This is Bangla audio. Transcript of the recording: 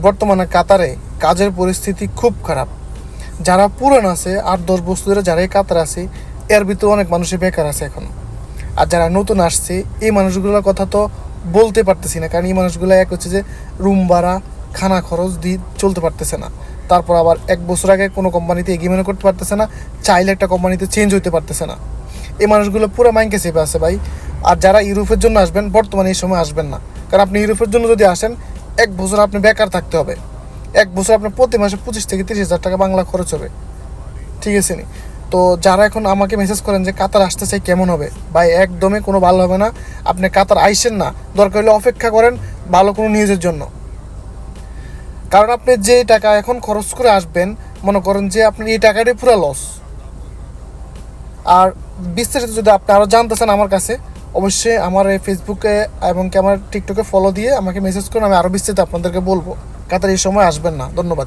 বর্তমানে কাতারে কাজের পরিস্থিতি খুব খারাপ। যারা পুরান আছে 8-10 বছর ধরে যারা এই কাতারে আছে, এর ভিতরে অনেক মানুষই বেকার আছে এখন। আর যারা নতুন আসছে এই মানুষগুলোর কথা তো বলতে পারতেছি না, কারণ এই মানুষগুলো এক হচ্ছে যে রুম ভাড়া, খানা খরচ দিয়ে চলতে পারতেছে না। তারপর আবার 1 বছর আগে কোনো কোম্পানিতে এগ্রিমেন্ট করতে পারতেছে না, চাইলে একটা কোম্পানিতে চেঞ্জ হইতে পারতেছে না। এই মানুষগুলো পুরো মাইন্ডকে চেপে আছে ভাই। আর যারা ইউরোপের জন্য আসবেন, বর্তমানে এই সময় আসবেন না, কারণ আপনি ইউরোপের জন্য যদি আসেন 1 বছর আপনি বেকার থাকতে হবে। 1 বছর আপনার প্রতি মাসে 25 থেকে 30 হাজার টাকা বাংলা খরচ হবে, ঠিক আছে নি? তো যারা এখন আমাকে মেসেজ করেন যে কাতার আসতে চাই কেমন হবে, ভাই একদমই কোনো ভালো হবে না। আপনি কাতার আইসেন না, দরকার হলে অপেক্ষা করেন ভালো কোনো নিউজের জন্য। কারণ আপনি যে টাকা এখন খরচ করে আসবেন, মনে করেন যে আপনার এই টাকাটাই পুরো লস। আর বিস্তারিত যদি আপনি আরও জানতে চান আমার কাছে, অবশ্যই আমার এই ফেসবুকে এবং কি আমার টিকটকে ফলো দিয়ে আমাকে মেসেজ করুন, আমি আরও বিস্তারিত আপনাদেরকে বলবো। কাতার এই সময় আসবেন না। ধন্যবাদ।